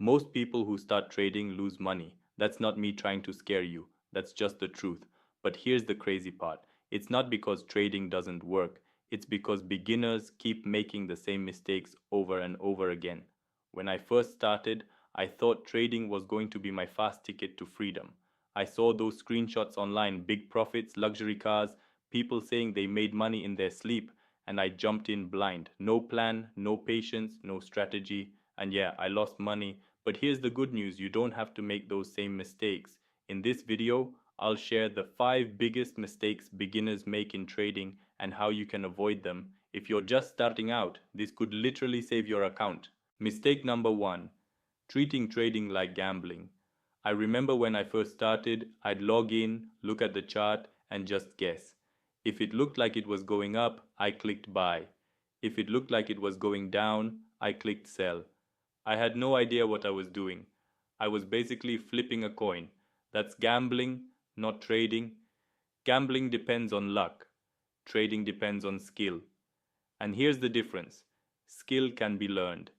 Most people who start trading lose money. That's not me trying to scare you. That's just the truth. But here's the crazy part. It's not because trading doesn't work. It's because beginners keep making the same mistakes over and over again. When I first started, I thought trading was going to be my fast ticket to freedom. I saw those screenshots online, big profits, luxury cars, people saying they made money in their sleep, and I jumped in blind. No plan, no patience, no strategy, and yeah, I lost money. But here's the good news, you don't have to make those same mistakes. In this video, I'll share the 5 biggest mistakes beginners make in trading and how you can avoid them. If you're just starting out, this could literally save your account. Mistake number 1, treating trading like gambling. I remember when I first started, I'd log in, look at the chart, and just guess. If it looked like it was going up, I clicked buy. If it looked like it was going down, I clicked sell. I had no idea what I was doing. I was basically flipping a coin. That's gambling, not trading. Gambling depends on luck. Trading depends on skill. And here's the difference. Skill can be learned.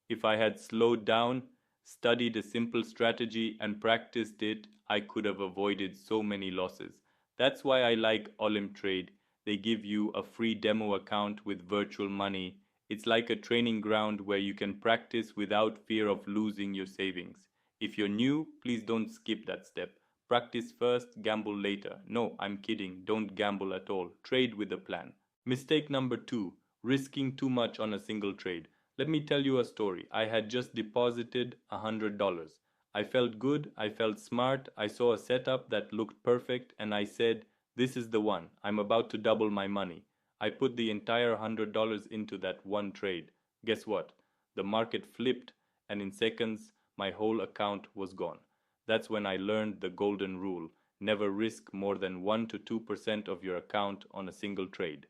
If I had slowed down, studied a simple strategy, and practiced it, I could have avoided so many losses. That's why I like Olymp Trade. They give you a free demo account with virtual money. It's like a training ground where you can practice without fear of losing your savings. If you're new, please don't skip that step. Practice first, gamble later. No, I'm kidding. Don't gamble at all. Trade with a plan. Mistake number 2, risking too much on a single trade. Let me tell you a story. I had just deposited $100. I felt good, I felt smart, I saw a setup that looked perfect, and I said, this is the one. I'm about to double my money. I put the entire $100 into that one trade. Guess what? The market flipped, and in seconds, my whole account was gone. That's when I learned the golden rule. Never risk more than 1 to 2% of your account on a single trade.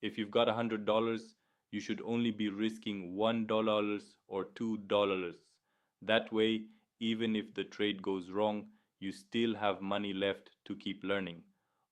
If you've got $100, you should only be risking $1 or $2. That way, even if the trade goes wrong, you still have money left to keep learning.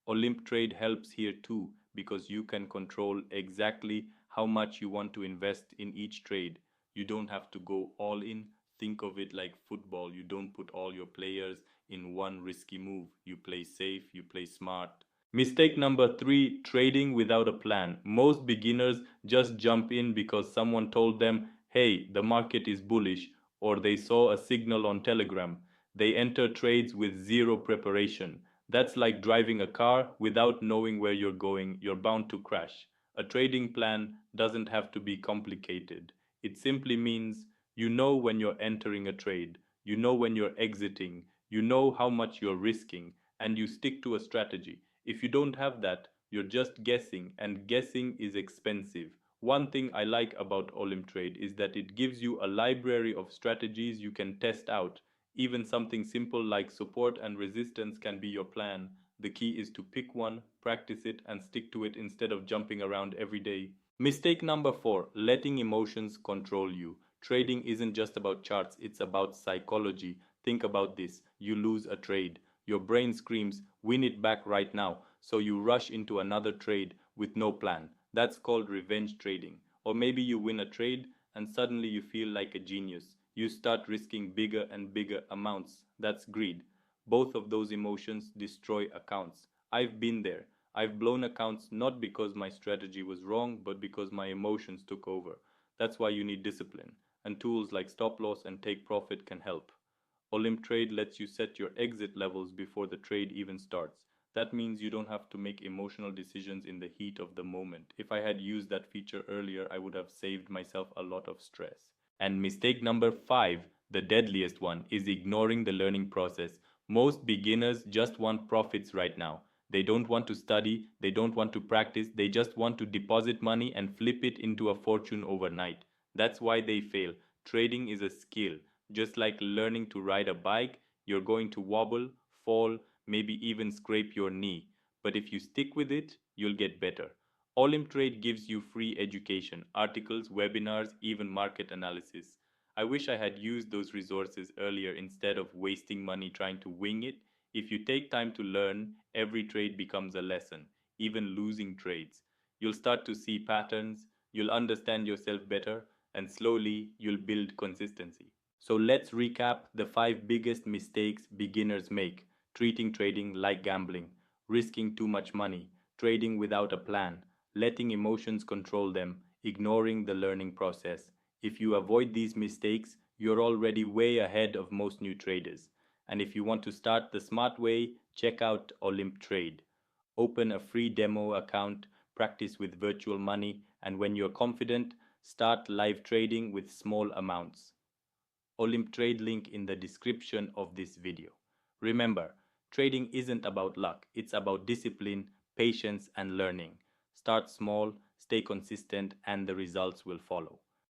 Olymp Trade helps here too because you can control exactly how much you want to invest in each trade. You don't have to go all in. Think of it like football. You don't put all your players in one risky move. You play safe, you play smart. Mistake number 3, trading without a plan. Most beginners just jump in because someone told them, hey, the market is bullish, or they saw a signal on Telegram. They enter trades with zero preparation. That's like driving a car without knowing where you're going. You're bound to crash. A trading plan doesn't have to be complicated. It simply means you know when you're entering a trade, you know when you're exiting, you know how much you're risking, and you stick to a strategy. If you don't have that, you're just guessing, and guessing is expensive. One thing I like about Olymp Trade is that it gives you a library of strategies you can test out. Even something simple like support and resistance can be your plan. The key is to pick one, practice it, and stick to it instead of jumping around every day. Mistake number 4, letting emotions control you. Trading isn't just about charts, it's about psychology. Think about this. You lose a trade. Your brain screams, win it back right now. So you rush into another trade with no plan. That's called revenge trading. Or maybe you win a trade and suddenly you feel like a genius. You start risking bigger and bigger amounts. That's greed. Both of those emotions destroy accounts. I've been there. I've blown accounts not because my strategy was wrong, but because my emotions took over. That's why you need discipline. And tools like stop loss and take profit can help. Olymp Trade lets you set your exit levels before the trade even starts. That means you don't have to make emotional decisions in the heat of the moment. If I had used that feature earlier, I would have saved myself a lot of stress. And mistake number 5, the deadliest one, is ignoring the learning process. Most beginners just want profits right now. They don't want to study, they don't want to practice, they just want to deposit money and flip it into a fortune overnight. That's why they fail. Trading is a skill. Just like learning to ride a bike, you're going to wobble, fall, maybe even scrape your knee. But if you stick with it, you'll get better. Olymp Trade gives you free education, articles, webinars, even market analysis. I wish I had used those resources earlier instead of wasting money trying to wing it. If you take time to learn, every trade becomes a lesson, even losing trades. You'll start to see patterns, you'll understand yourself better, and slowly you'll build consistency. So let's recap the 5 biggest mistakes beginners make: treating trading like gambling, risking too much money, trading without a plan, letting emotions control them, ignoring the learning process. If you avoid these mistakes, you're already way ahead of most new traders. And if you want to start the smart way, check out Olymp Trade. Open a free demo account, practice with virtual money, and when you're confident, start live trading with small amounts. Olymp Trade link in the description of this video. Remember, trading isn't about luck, it's about discipline, patience, and learning. Start small, stay consistent, and the results will follow.